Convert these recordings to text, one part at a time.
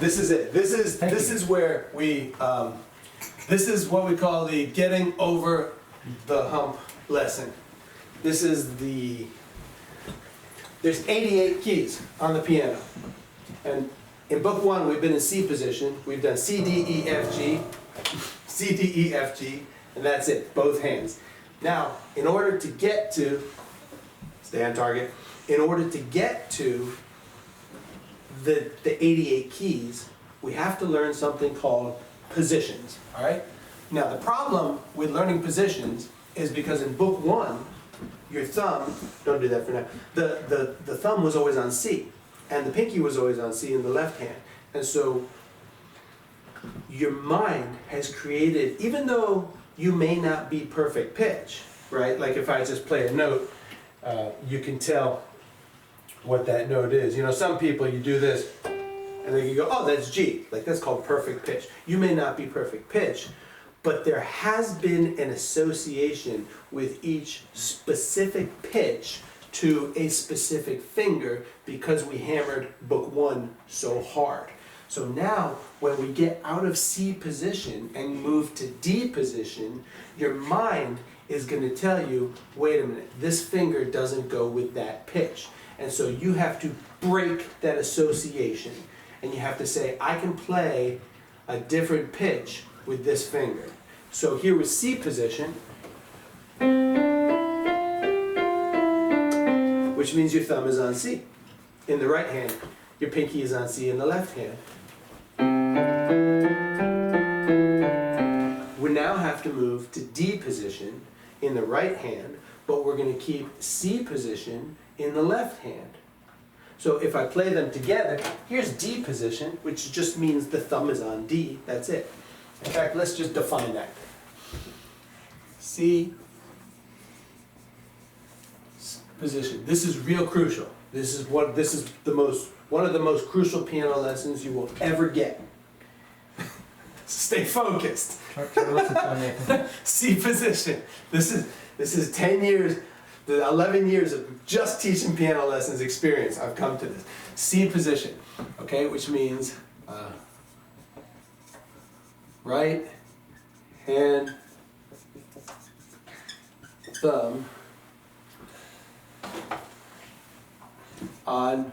This is it. This is where we, this is what we call the getting over the hump lesson. This is there's 88 keys on the piano. And in book one, we've been in C position. We've done C, D, E, F, G, C, D, E, F, G, and that's it, both hands. Now, in order to get to, stay on target, in order to get to the 88 keys, we have to learn something called positions, all right? Now, the problem with learning positions is because in book one, your thumb, don't do that for now, the thumb was always on C, and the pinky was always on C in the left hand. And so your mind has created, even though you may not be perfect pitch, right? Like if I just play a note, you can tell what that note is. You know, some people, you do this, and then you go, oh, that's G. Like, that's called perfect pitch. You may not be perfect pitch, but there has been an association with each specific pitch to a specific finger because we hammered book one so hard. So now, when we get out of C position and move to D position, your mind is going to tell you, wait a minute, this finger doesn't go with that pitch. And so you have to break that association. And you have to say, I can play a different pitch with this finger. So here with C position, which means your thumb is on C in the right hand. Your pinky is on C in the left hand. We now have to move to D position in the right hand, but we're going to keep C position in the left hand. So if I play them together, here's D position, which just means the thumb is on D, that's it. In fact, let's just define that. C position. This is real crucial. This is one of the most crucial piano lessons you will ever get. Stay focused. C position. This is 10 years, the 11 years of just teaching piano lessons experience. I've come to this. C position, okay, which means right hand, thumb on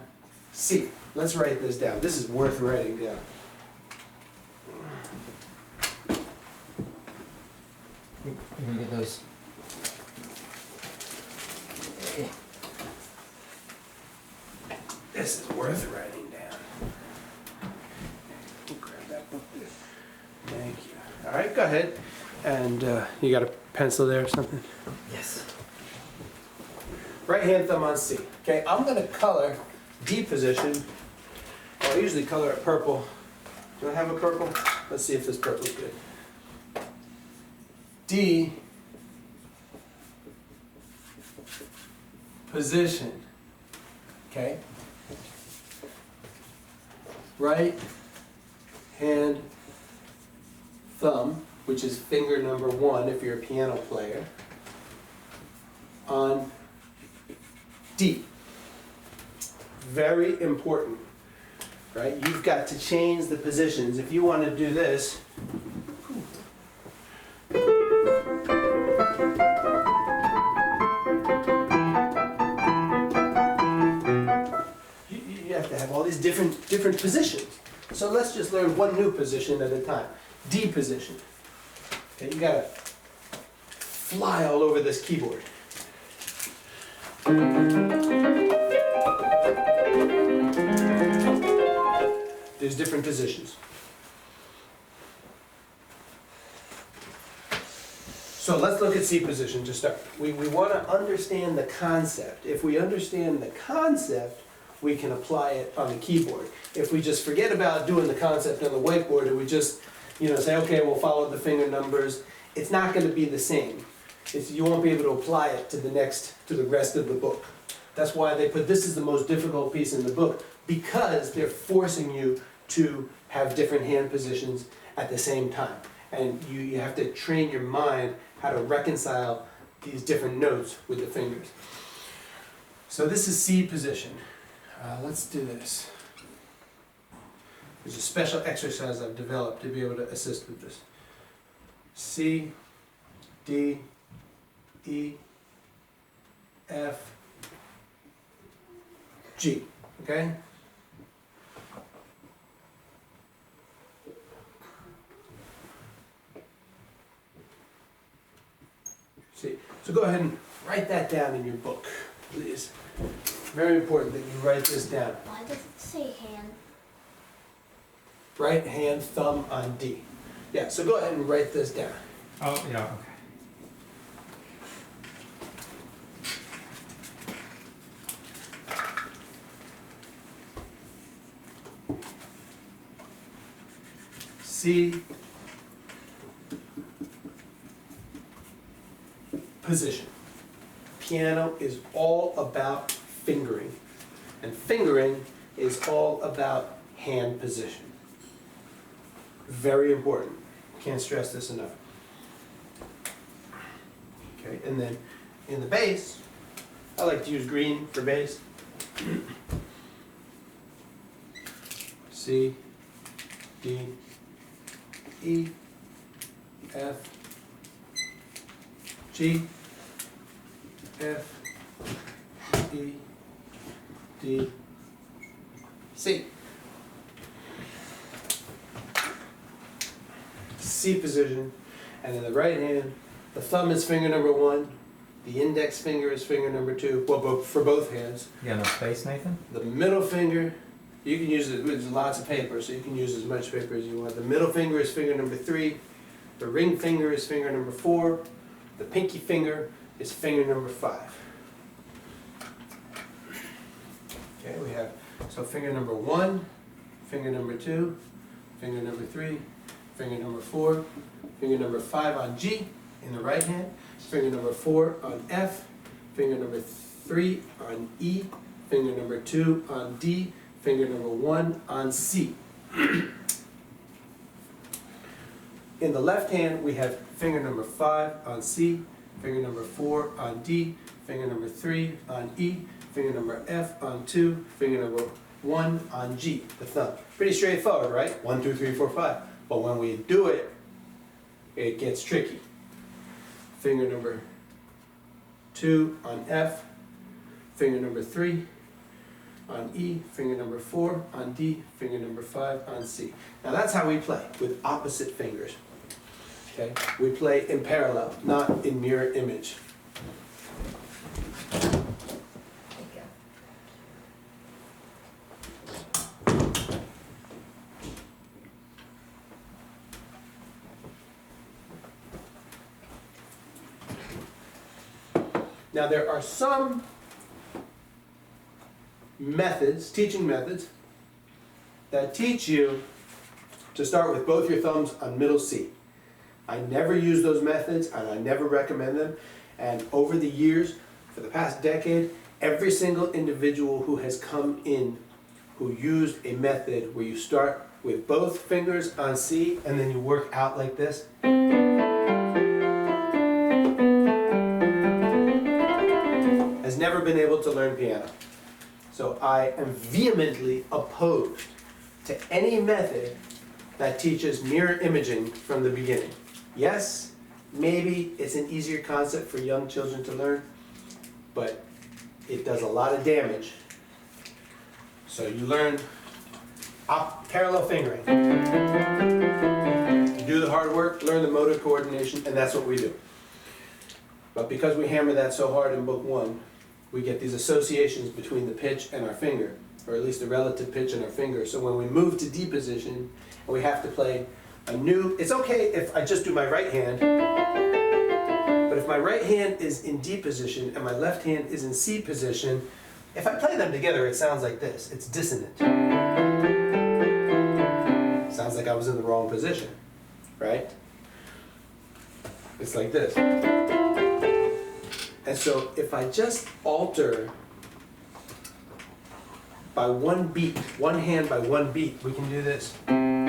C. Let's write this down. This is worth writing down. You're gonna get those. This is worth writing down. Grab that book there. Thank you. All right, go ahead. And you got a pencil there or something? Yes. Right hand thumb on C. Okay, I'm going to color D position. Well, I usually color it purple. Do I have a purple? Let's see if this purple is good. D position. Okay. Right hand thumb, which is finger number 1 if you're a piano player, on D. Very important, right? You've got to change the positions. If you want to do this, you have to have all these different positions. So let's just learn one new position at a time. D position. Okay, you gotta fly all over this keyboard. There's different positions. So let's look at C position to start. We want to understand the concept. If we understand the concept, we can apply it on the keyboard. If we just forget about doing the concept on the whiteboard and we just, say, okay, we'll follow the finger numbers, it's not going to be the same. You won't be able to apply it to the rest of the book. That's why they put this is the most difficult piece in the book, because they're forcing you to have different hand positions at the same time. And you have to train your mind how to reconcile these different notes with the fingers. So this is C position. Let's do this. There's a special exercise I've developed to be able to assist with this. C, D, E, F, G, okay? See, so go ahead and write that down in your book, please. Very important that you write this down. Why does it say hand? Right hand thumb on D. Yeah, so go ahead and write this down. Oh, yeah, okay. C, position. Piano is all about fingering, and fingering is all about hand position. Very important. Can't stress this enough. Okay, and then in the bass, I like to use green for bass. C, D, E, F, G, F, E, D, C. C position, and in the right hand, the thumb is finger number 1, the index finger is finger number 2, well, for both hands. You got enough space, Nathan? The middle finger, you can use it, there's lots of paper, so you can use as much paper as you want. The middle finger is finger number 3, the ring finger is finger number 4, the pinky finger is finger number 5. Okay, we have, so finger number 1, finger number 2, finger number 3, finger number 4, finger number 5 on G in the right hand, finger number 4 on F, finger number 3 on E, finger number 2 on D, finger number 1 on C. In the left hand, we have finger number 5 on C, finger number 4 on D, finger number 3 on E, finger number F on 2, finger number 1 on G, the thumb. Pretty straightforward, right? 1, 2, 3, 4, 5. But when we do it, it gets tricky. Finger number 2 on F, finger number 3 on E, finger number 4 on D, finger number 5 on C. Now that's how we play, with opposite fingers. Okay? We play in parallel, not in mirror image. Now there are some methods, teaching methods, that teach you to start with both your thumbs on middle C. I never use those methods and I never recommend them. And over the years, for the past decade, every single individual who has come in who used a method where you start with both fingers on C and then you work out like this, has never been able to learn piano. So I am vehemently opposed to any method that teaches mirror imaging from the beginning. Yes, maybe it's an easier concept for young children to learn, but it does a lot of damage. So you learn parallel fingering. You do the hard work, learn the motor coordination, and that's what we do. But because we hammer that so hard in book 1, we get these associations between the pitch and our finger, or at least the relative pitch and our finger. So when we move to D position, and we have to play a new, it's okay if I just do my right hand, but if my right hand is in D position and my left hand is in C position, if I play them together, it sounds like this. It's dissonant. Sounds like I was in the wrong position, right? It's like this. And so if I just alter by one beat, one hand by one beat, we can do this. And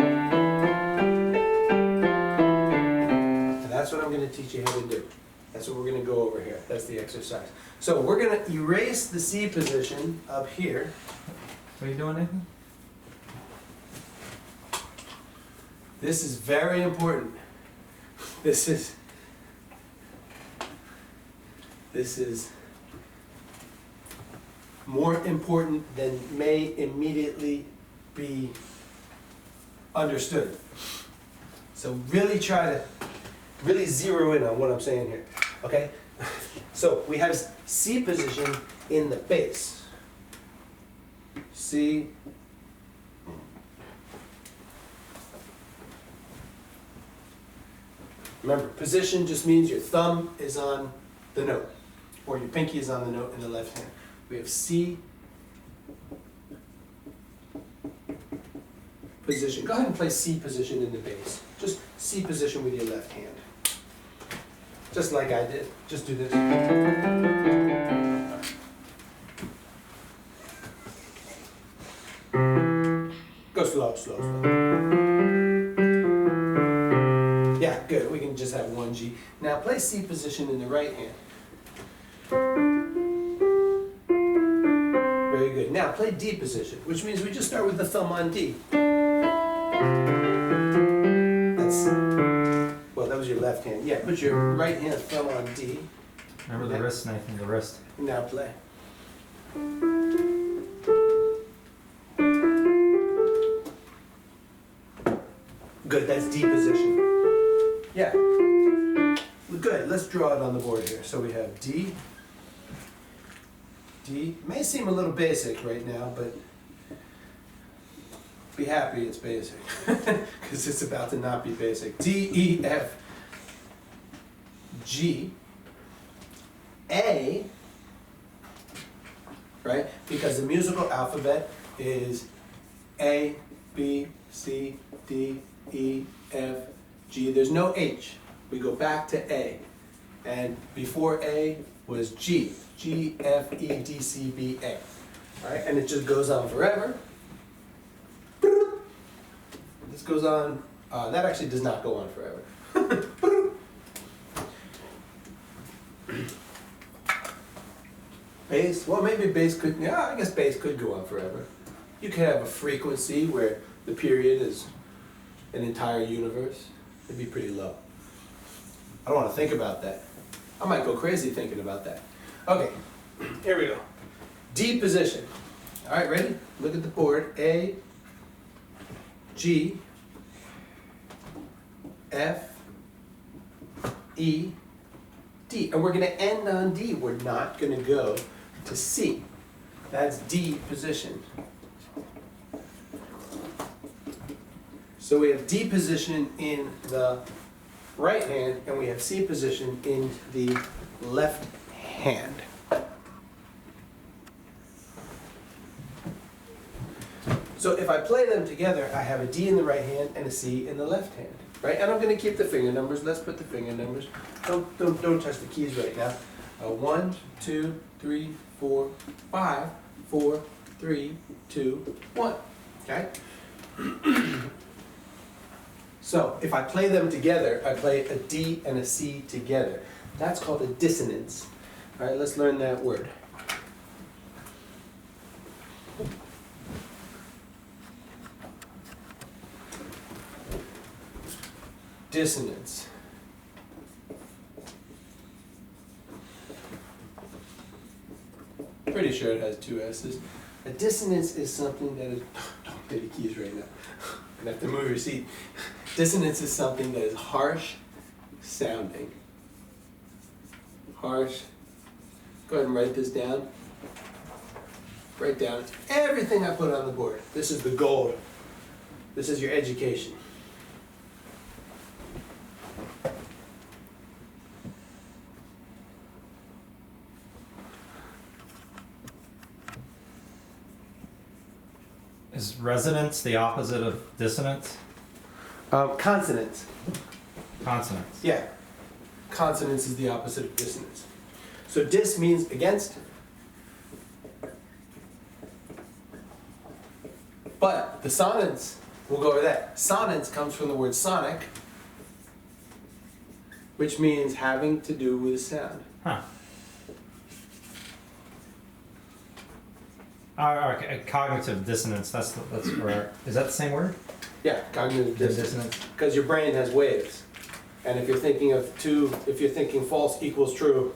that's what I'm going to teach you how to do. That's what we're going to go over here. That's the exercise. So we're going to erase the C position up here. What are you doing, Nathan? This is very important. This is more important than may immediately be understood. So really try to really zero in on what I'm saying here, okay? So we have C position in the bass. C. Remember, position just means your thumb is on the note, or your pinky is on the note in the left hand. We have C position. Go ahead and play C position in the bass. Just C position with your left hand. Just like I did. Just do this. Go slow, slow, slow. Yeah, good. We can just have one G. Now play C position in the right hand. Very good. Now play D position, which means we just start with the thumb on D. That's, well, that was your left hand. Yeah, put your right hand thumb on D. Remember the wrist, Nathan, the wrist. Now play. Good, that's D position. Yeah. Good, let's draw it on the board here. So we have D. D. May seem a little basic right now, but be happy it's basic. Because it's about to not be basic. D, E, F, G, A, right? Because the musical alphabet is A, B, C, D, E, F, G. There's no H. We go back to A. And before A was G. G, F, E, D, C, B, A. All right? And it just goes on forever. This goes on, that actually does not go on forever. Bass, well maybe bass could, yeah, I guess bass could go on forever. You could have a frequency where the period is an entire universe. It'd be pretty low. I don't want to think about that. I might go crazy thinking about that. Okay, here we go. D position. All right, ready? Look at the board. A, G, F, E, D. And we're going to end on D. We're not going to go to C. That's D position. So we have D position in the right hand, and we have C position in the left hand. So if I play them together, I have a D in the right hand and a C in the left hand, right? And I'm going to keep the finger numbers. Let's put the finger numbers. Don't touch the keys right now. 1, 2, 3, 4, 5, 4, 3, 2, 1. Okay. So if I play them together, I play a D and a C together. That's called a dissonance. All right, let's learn that word. Dissonance. Pretty sure it has 2 S's. A dissonance is something that is, don't play the keys right now. I'm gonna have to move your seat. Dissonance is something that is harsh sounding. Harsh. Go ahead and write this down. Write down everything I put on the board. This is the gold. This is your education. Is resonance the opposite of dissonance? Consonance. Consonance. Yeah. Consonance is the opposite of dissonance. So dis means against. But the sonance, we'll go over that. Sonance comes from the word sonic, which means having to do with sound. Huh. Okay, cognitive dissonance. That's where. Is that the same word? Yeah, cognitive The dissonance. dissonance. Because your brain has waves. And if you're thinking if you're thinking false equals true,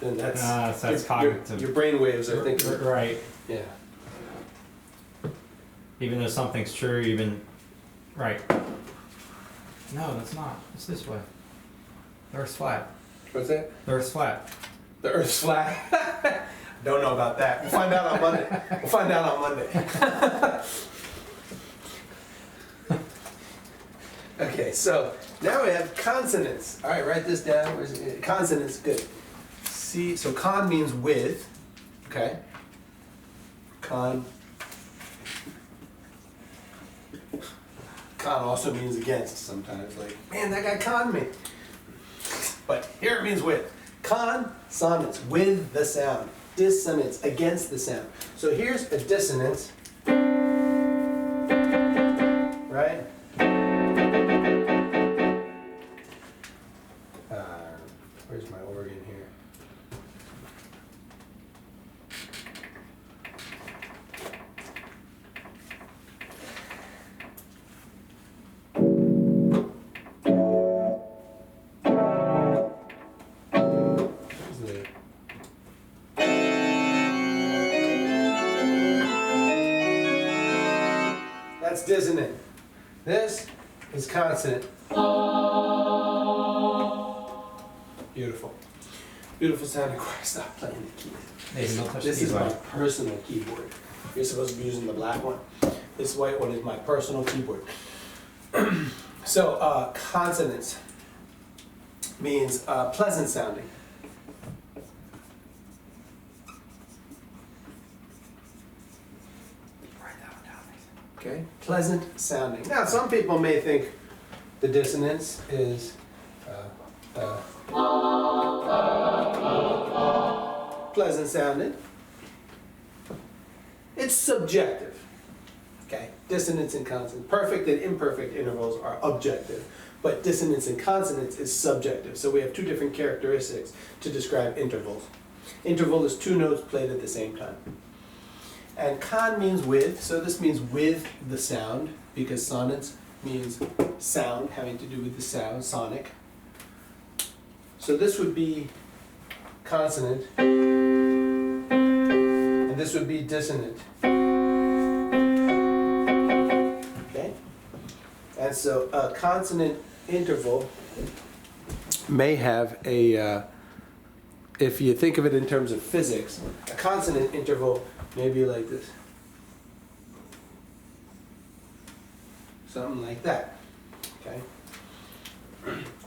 then So that's your cognitive. brain waves are thinking. Right. Yeah. Even though something's true, right. No, that's not. It's this way. The Earth's flat. What's that? The Earth's flat. The Earth's flat. Don't know about that. We'll find out on Monday. We'll find out on Monday. Okay, so now we have consonants. All right, write this down. Where's it? Consonants, good. See, so con means with. Okay. Con. Con also means against sometimes. Like, man, that guy conned me. But here it means with. Consonants, with the sound. Dissonance, against the sound. So here's a dissonance. Right? Where's my organ here? That's dissonant. This is consonant. Beautiful. Beautiful sounding choir. Stop playing the keys. Nathan, don't touch This the is my keyboard. personal keyboard. You're supposed to be using the black one. This white one is my personal keyboard. So, consonants means pleasant sounding. Write that one down, Nathan. Okay? Pleasant sounding. Now, some people may think the dissonance is pleasant sounding. It's subjective. Okay? Dissonance and consonance. Perfect and imperfect intervals are objective, but dissonance and consonance is subjective. So we have two different characteristics to describe intervals. Interval is two notes played at the same time. And con means with, so this means with the sound, because sonance means sound, having to do with the sound, sonic. So this would be consonant, and this would be dissonant. Okay? And so a consonant interval may have a, if you think of it in terms of physics, a consonant interval may be like this. Something like that. Okay?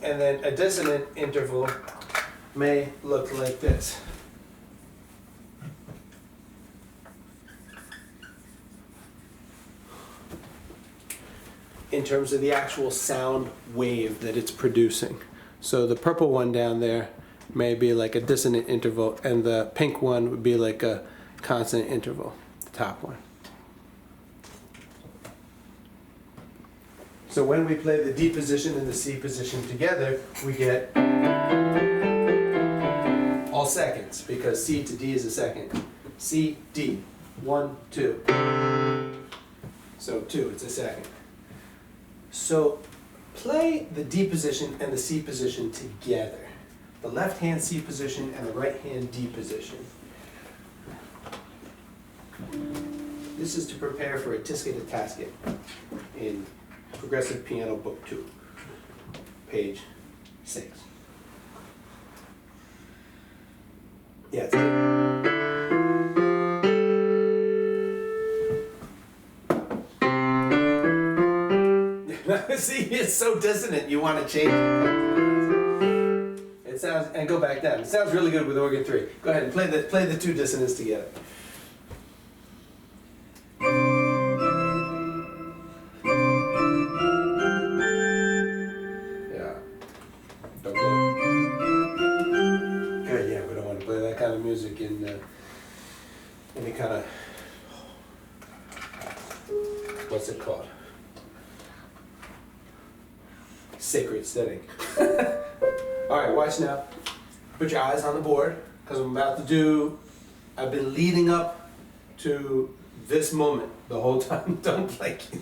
And then a dissonant interval may look like this. In terms of the actual sound wave that it's producing. So the purple one down there may be like a dissonant interval, and the pink one would be like a consonant interval, the top one. So when we play the D position and the C position together, we get all seconds, because C to D is a second. C, D, 1, 2. So 2, it's a second. So play the D position and the C position together. The left hand C position and the right hand D position. This is to prepare for a tisket a tasket in Progressive Piano Book 2, page 6. Yeah, it's good. See, it's so dissonant, you want to change it. It sounds, and go back down. It sounds really good with organ 3. Go ahead and play the two dissonants together. Yeah. Don't play. Good, yeah, we don't want to play that kind of music in any kind of, what's it called? Sacred setting. All right, watch now. Put your eyes on the board, because I'm about to do, I've been leading up to this moment the whole time. Don't play key.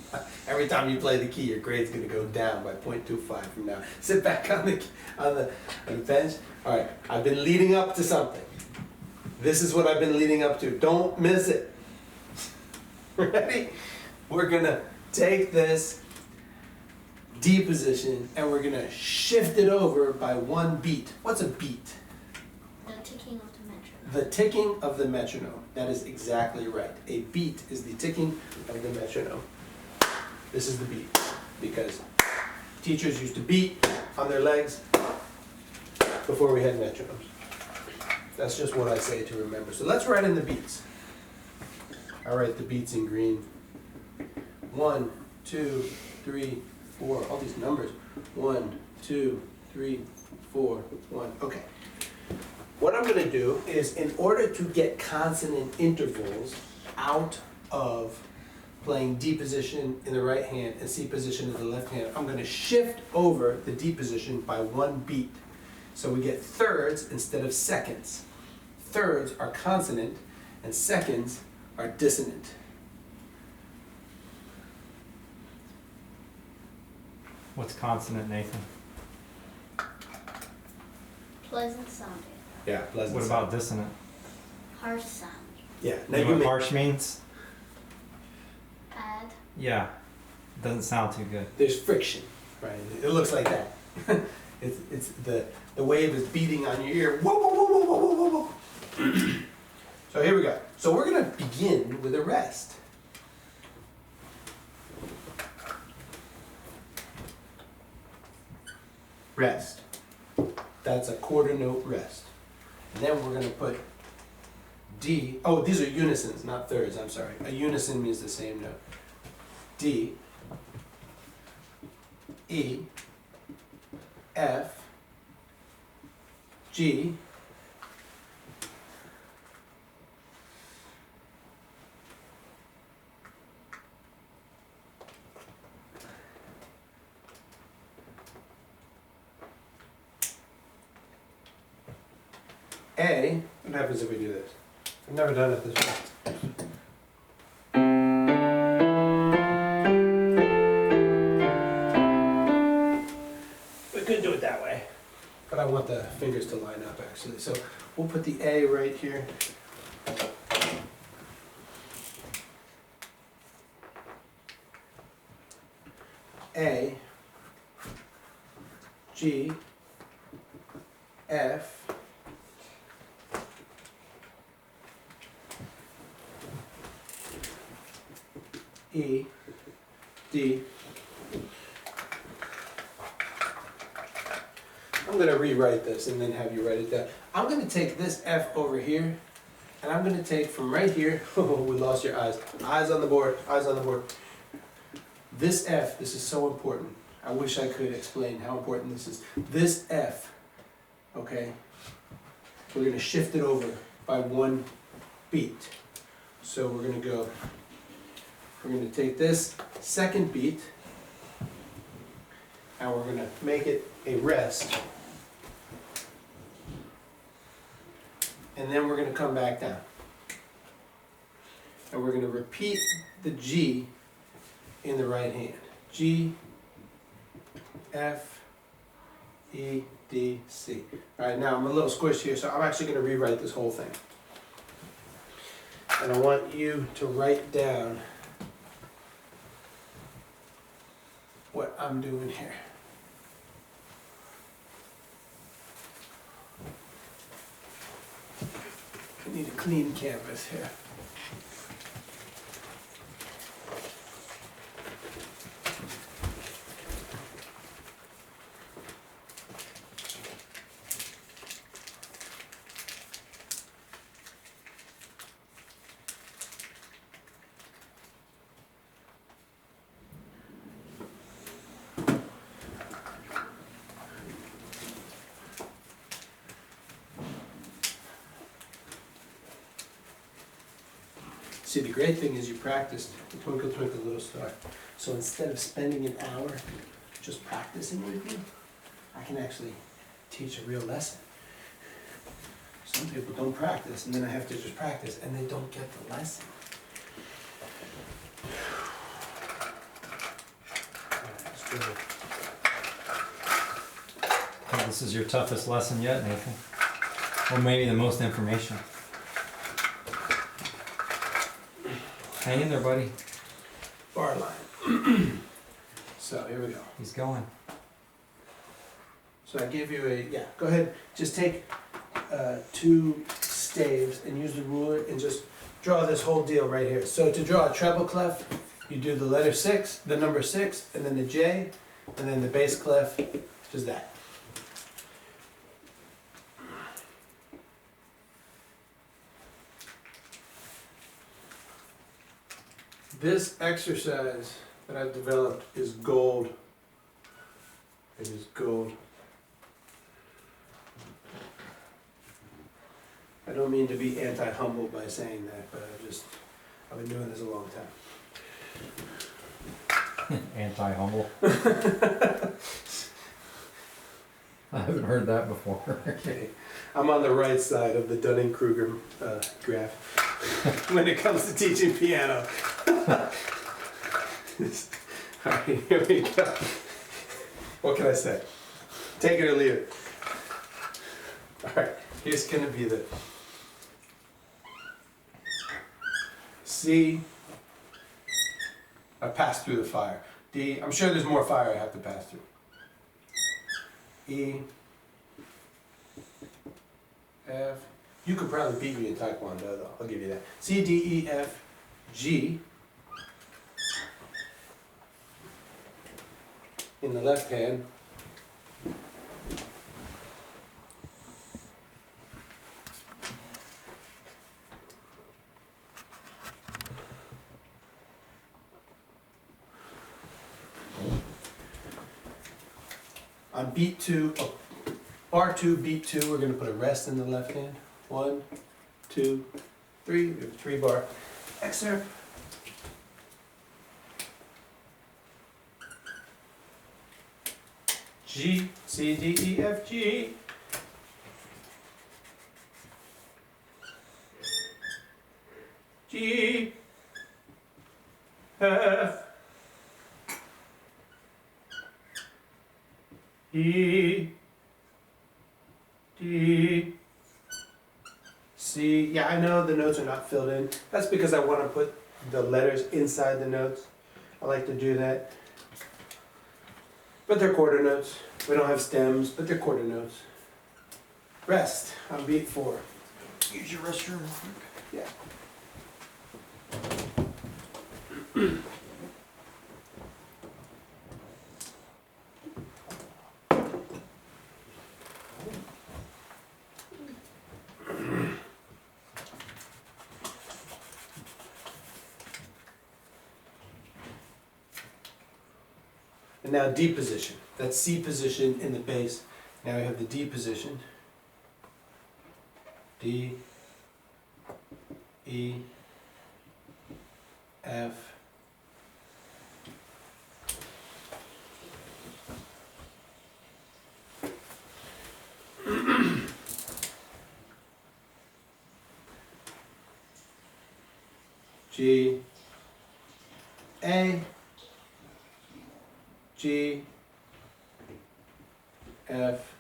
Every time you play the key, your grade's gonna go down by 0.25 from now. Sit back on the bench. All right, I've been leading up to something. This is what I've been leading up to. Don't miss it. Ready? We're gonna take this D position and we're gonna shift it over by 1 beat. What's a beat? The ticking of the metronome. The ticking of the metronome. That is exactly right. A beat is the ticking of the metronome. This is the beat, because teachers used to beat on their legs before we had metronomes. That's just what I say to remember. So let's write in the beats. I write the beats in green. 1, 2, 3, 4. All these numbers. 1, 2, 3, 4, 1. Okay. What I'm going to do is, in order to get consonant intervals out of playing D position in the right hand and C position in the left hand, I'm going to shift over the D position by 1 beat. So we get thirds instead of seconds. Thirds are consonant and seconds are dissonant. What's consonant, Nathan? Pleasant sounding. Yeah, pleasant. What about dissonant? Harsh sound. Yeah, You know what harsh means? Bad. Yeah. Doesn't sound too good. There's friction, right? It looks like that. it's the wave is beating on your ear. Whoa, whoa, whoa, whoa, whoa, whoa, whoa, whoa. So here we go. So we're gonna begin with a rest. Rest. That's a quarter note rest. And then we're gonna put D. Oh, these are unisons, not thirds. I'm sorry. A unison means the same note. D, E, F, G, A. What happens if we do this? I've never done it this way. We could do it that way, but I want the fingers to line up actually. So we'll put the A right here. A, G, F, E, D. I'm going to rewrite this and then have you write it down. I'm going to take this F over here, and I'm going to take from right here, oh, we lost your eyes. Eyes on the board, eyes on the board. This F, this is so important. I wish I could explain how important this is. This F, okay, we're going to shift it over by 1 beat. So we're going to go, we're going to take this second beat, and we're going to make it a rest. And then we're going to come back down. And we're going to repeat the G in the right hand. G, F, E, D, C. All right, now I'm a little squished here, so I'm actually going to rewrite this whole thing. And I want you to write down what I'm doing here. I need a clean canvas here. See, the great thing is you practiced the Twinkle Twinkle Little Star. So instead of spending an hour just practicing with you, I can actually teach a real lesson. Some people don't practice, and then I have to just practice, and they don't get the lesson. I think this is your toughest lesson yet, Nathan. Or maybe the most information. Hang in there, buddy. Bar line. So here we go. He's going. So I gave you a, yeah, go ahead, just take 2 staves and use the ruler and just draw this whole deal right here. So to draw a treble clef, you do the letter 6, the number 6, and then the J, and then the bass clef, just that. This exercise that I've developed is gold. It is gold. I don't mean to be anti-humble by saying that, but I've been doing this a long time. Anti-humble. I haven't heard that before. Okay. I'm on the right side of the Dunning-Kruger graph when it comes to teaching piano. Alright, here we go. What can I say? Take it or leave it. Alright, here's gonna be the C. I passed through the fire. D. I'm sure there's more fire I have to pass through. E. F. You could probably beat me in Taekwondo though, I'll give you that. C, D, E, F, G. In the left hand. On beat 2, bar 2, beat 2, we're going to put a rest in the left hand. 1, 2, 3. We have a 3-bar excerpt. G, C, D, E, F, G. G, F, E, D, C. Yeah, I know the notes are not filled in. That's because I want to put the letters inside the notes. I like to do that. But they're quarter notes. We don't have stems, but they're quarter notes. Rest on beat 4. Use your restroom real quick. Yeah. And now D position. That's C position in the bass. Now we have the D position. D, E, F, G, A, G, F,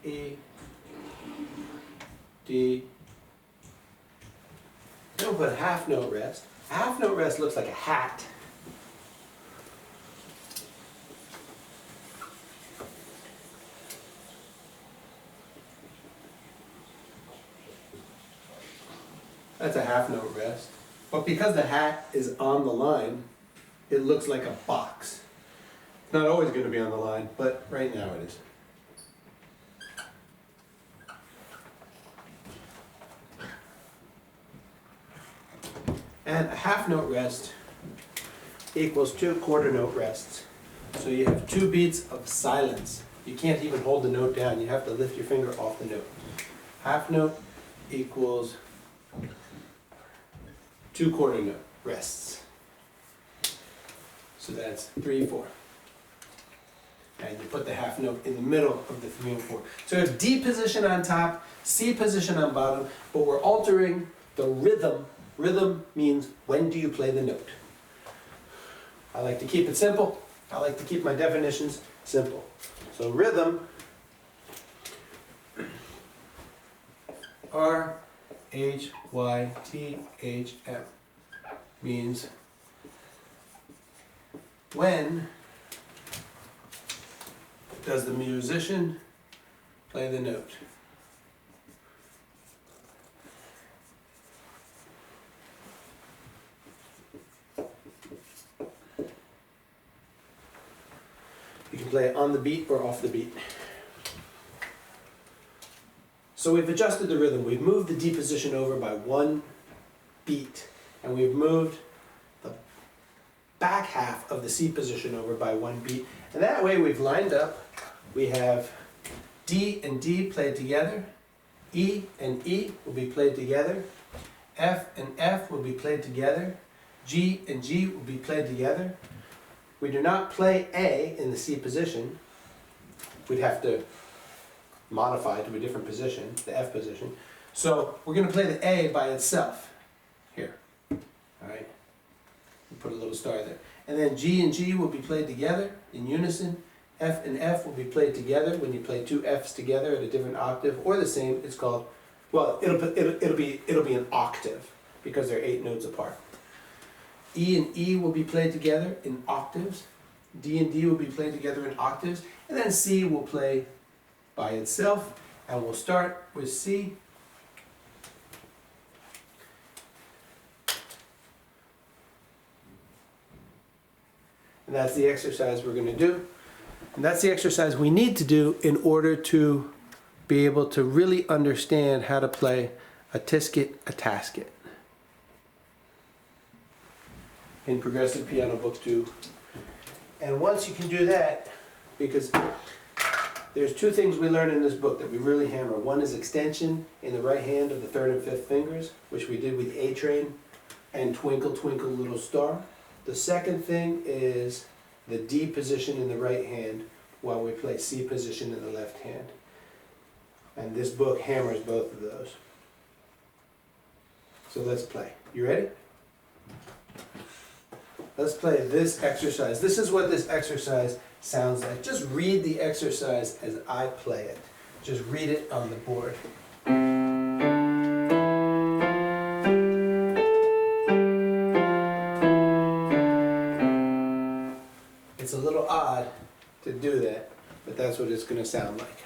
E, D. Don't put a half note rest. A half note rest looks like a hat. That's a half note rest. But because the hat is on the line, it looks like a box. It's not always going to be on the line, but right now it is. And a half note rest equals 2 quarter note rests. So you have 2 beats of silence. You can't even hold the note down. You have to lift your finger off the note. Half note equals 2 quarter note rests. So that's 3, 4. And you put the half note in the middle of the 3 and 4. So you have D position on top, C position on bottom, but we're altering the rhythm. Rhythm means when do you play the note? I like to keep it simple. I like to keep my definitions simple. So rhythm, R-H-Y-T-H-M, means when does the musician play the note? You can play it on the beat or off the beat. So we've adjusted the rhythm. We've moved the D position over by one beat, and we've moved the back half of the C position over by one beat. And that way we've lined up. We have D and D played together. E and E will be played together. F and F will be played together. G and G will be played together. We do not play A in the C position. We'd have to modify to a different position, the F position. So we're going to play the A by itself here. All right. We'll put a little star there. And then G and G will be played together in unison. F and F will be played together. When you play two Fs together at a different octave or the same, it's called, well, it'll be an octave because they're 8 notes apart. E and E will be played together in octaves. D and D will be played together in octaves. And then C will play by itself. And we'll start with C. And that's the exercise we're going to do. And that's the exercise we need to do in order to be able to really understand how to play a tisket, a tasket in Progressive Piano Book 2. And once you can do that, because there's 2 things we learn in this book that we really hammer. One is extension in the right hand of the 3rd and 5th fingers, which we did with A Train and Twinkle Twinkle Little Star. The second thing is the D position in the right hand while we play C position in the left hand. And this book hammers both of those. So let's play. You ready? Let's play this exercise. This is what this exercise sounds like. Just read the exercise as I play it. Just read it on the board. It's a little odd to do that, but that's what it's going to sound like.